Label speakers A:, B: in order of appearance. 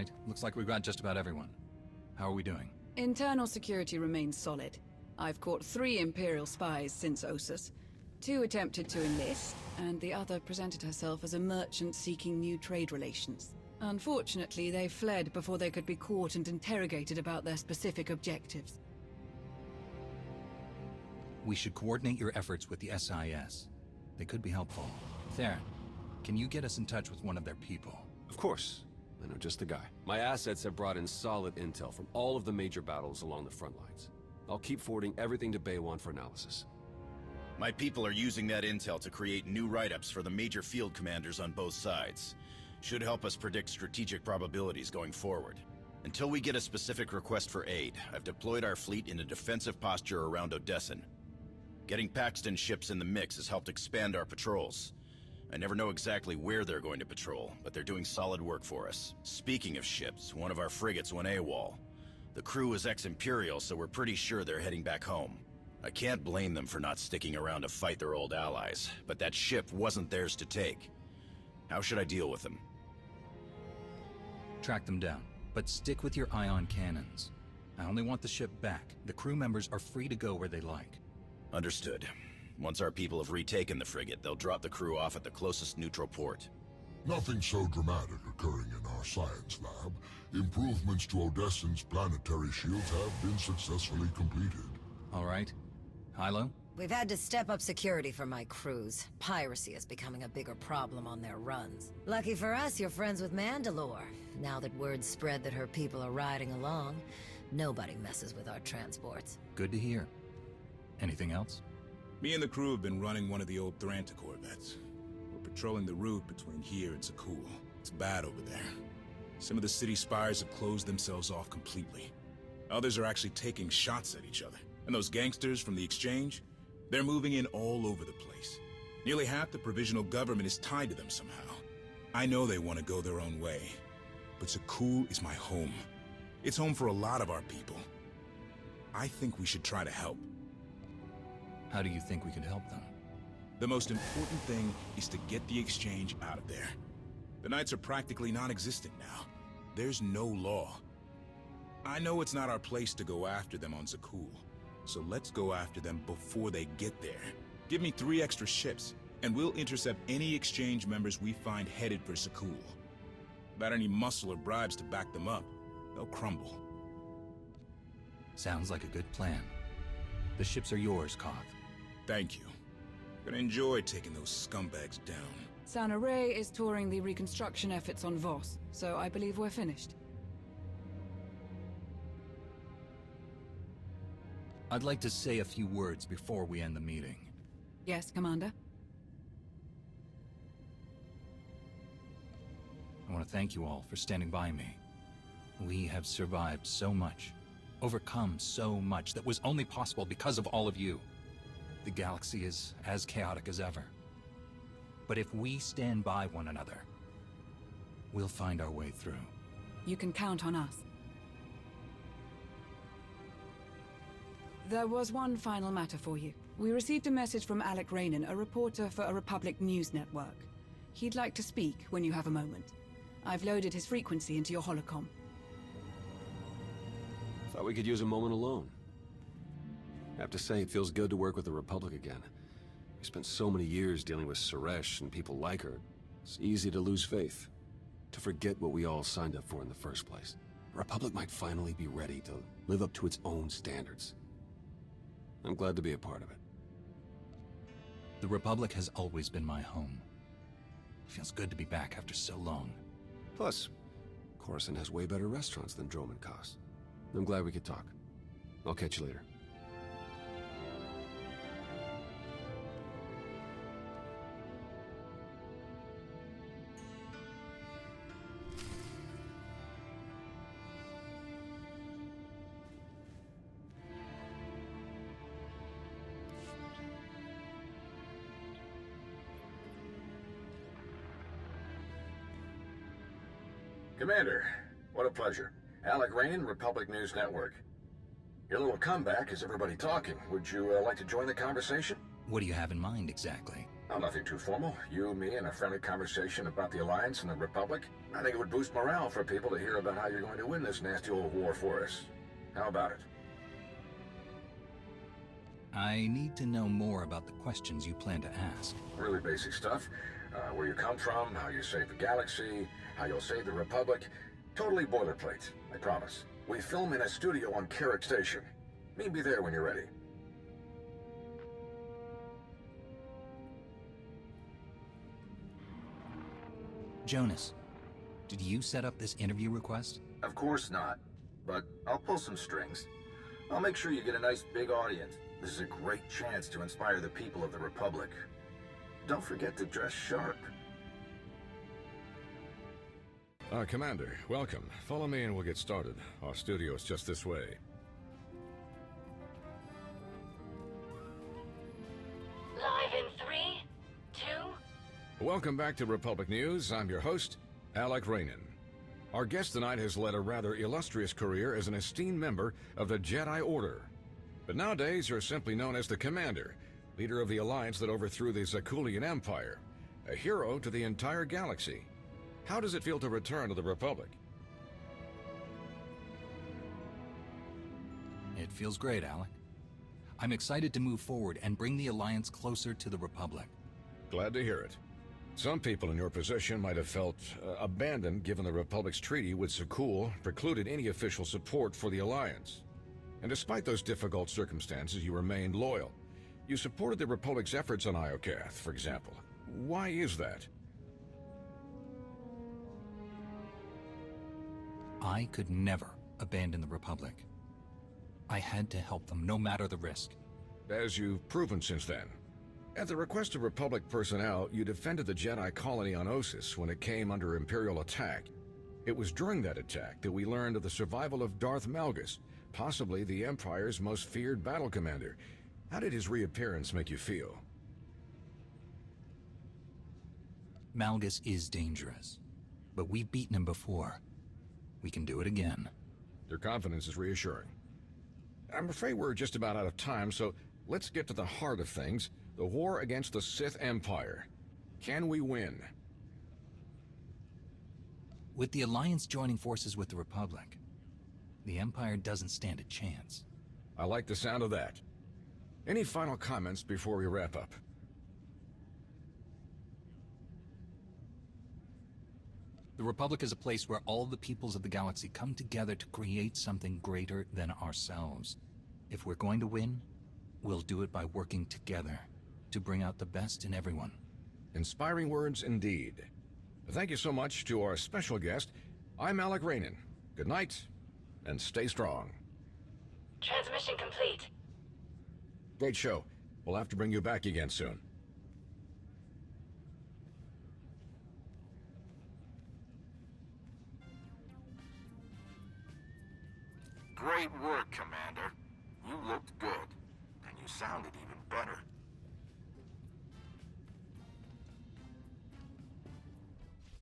A: right, looks like we've got just about everyone. How are we doing?
B: Internal security remains solid. I've caught 3 Imperial spies since Ossus. 2 attempted to enlist, and the other presented herself as a merchant seeking new trade relations. Unfortunately, they fled before they could be caught and interrogated about their specific objectives.
A: We should coordinate your efforts with the SIS. They could be helpful. Theron, can you get us in touch with one of their people?
C: Of course. I know just the guy. My assets have brought in solid intel from all of the major battles along the front lines. I'll keep forwarding everything to Baywan for analysis.
D: My people are using that intel to create new write-ups for the major field commanders on both sides. Should help us predict strategic probabilities going forward. Until we get a specific request for aid, I've deployed our fleet in a defensive posture around Odessen. Getting Paxton ships in the mix has helped expand our patrols. I never know exactly where they're going to patrol, but they're doing solid work for us. Speaking of ships, one of our frigates went AWOL. The crew is ex-Imperial, so we're pretty sure they're heading back home. I can't blame them for not sticking around to fight their old allies, but that ship wasn't theirs to take. How should I deal with them?
A: Track them down, but stick with your ion cannons. I only want the ship back. The crew members are free to go where they like.
D: Understood. Once our people have retaken the frigate, they'll drop the crew off at the closest neutral port.
E: Nothing so dramatic occurring in our science lab. Improvements to Odessen's planetary shields have been successfully completed.
A: All right. Hilo?
F: We've had to step up security for my crews. Piracy is becoming a bigger problem on their runs. Lucky for us, you're friends with Mandalore. Now that word's spread that her people are riding along, nobody messes with our transports.
A: Good to hear. Anything else?
G: Me and the crew have been running one of the old Thranta corvettes. We're patrolling the route between here and Sakul. It's bad over there. Some of the city spires have closed themselves off completely. Others are actually taking shots at each other. And those gangsters from the exchange? They're moving in all over the place. Nearly half the provisional government is tied to them somehow. I know they want to go their own way. But Sakul is my home. It's home for a lot of our people. I think we should try to help.
A: How do you think we could help them?
G: The most important thing is to get the exchange out of there. The Knights are practically non-existent now. There's no law. I know it's not our place to go after them on Zakul, so let's go after them before they get there. Give me 3 extra ships, and we'll intercept any exchange members we find headed for Zakul. Without any muscle or bribes to back them up, they'll crumble.
A: Sounds like a good plan. The ships are yours, Koth.
G: Thank you. Gonna enjoy taking those scumbags down.
B: Sana Ray is touring the reconstruction efforts on Voss, so I believe we're finished.
A: I'd like to say a few words before we end the meeting.
B: Yes, Commander?
A: I want to thank you all for standing by me. We have survived so much, overcome so much that was only possible because of all of you. The galaxy is as chaotic as ever. But if we stand by one another, we'll find our way through.
B: You can count on us. There was one final matter for you. We received a message from Alec Rainan, a reporter for a Republic news network. He'd like to speak when you have a moment. I've loaded his frequency into your holocom.
C: Thought we could use a moment alone. I have to say, it feels good to work with the Republic again. We spent so many years dealing with Suresh and people like her. It's easy to lose faith, to forget what we all signed up for in the first place. The Republic might finally be ready to live up to its own standards. I'm glad to be a part of it.
A: The Republic has always been my home. It feels good to be back after so long.
C: Plus, Coruscant has way better restaurants than Droman Kos. I'm glad we could talk. I'll catch you later.
H: Commander, what a pleasure. Alec Rainan, Republic News Network. Your little comeback has everybody talking. Would you like to join the conversation?
A: What do you have in mind, exactly?
H: Oh, nothing too formal. You, me, and a friendly conversation about the Alliance and the Republic. I think it would boost morale for people to hear about how you're going to win this nasty old war for us. How about it?
A: I need to know more about the questions you plan to ask.
H: Really basic stuff. Where you come from, how you save the galaxy, how you'll save the Republic. Totally boilerplate, I promise. We film in a studio on Carrick Station. Meet me there when you're ready.
A: Jonas, did you set up this interview request?
H: Of course not. But I'll pull some strings. I'll make sure you get a nice big audience. This is a great chance to inspire the people of the Republic. Don't forget to dress sharp.
C: Commander, welcome. Follow me and we'll get started. Our studio is just this way.
F: Live in 3, 2...
C: Welcome back to Republic News. I'm your host, Alec Raynin. Our guest tonight has led a rather illustrious career as an esteemed member of the Jedi Order. But nowadays, you're simply known as the Commander, leader of the alliance that overthrew the Zakulian Empire, a hero to the entire galaxy. How does it feel to return to the Republic?
A: It feels great, Alec. I'm excited to move forward and bring the Alliance closer to the Republic.
C: Glad to hear it. Some people in your position might have felt abandoned given the Republic's treaty with Sakul precluded any official support for the Alliance. And despite those difficult circumstances, you remained loyal. You supported the Republic's efforts on Iokath, for example. Why is that?
A: I could never abandon the Republic. I had to help them, no matter the risk.
C: As you've proven since then. At the request of Republic personnel, you defended the Jedi colony on Ossus when it came under Imperial attack. It was during that attack that we learned of the survival of Darth Malgus, possibly the Empire's most feared battle commander. How did his reappearance make you feel?
A: Malgus is dangerous, but we've beaten him before. We can do it again.
C: Your confidence is reassuring. I'm afraid we're just about out of time, so let's get to the heart of things. The war against the Sith Empire. Can we win?
A: With the Alliance joining forces with the Republic, the Empire doesn't stand a chance.
C: I like the sound of that. Any final comments before we wrap up?
A: The Republic is a place where all the peoples of the galaxy come together to create something greater than ourselves. If we're going to win, we'll do it by working together to bring out the best in everyone.
C: Inspiring words indeed. Thank you so much to our special guest. I'm Alec Raynin. Good night, and stay strong.
F: Transmission complete.
C: Great show. We'll have to bring you back again soon.
I: Great work, Commander. You looked good, and you sounded even better.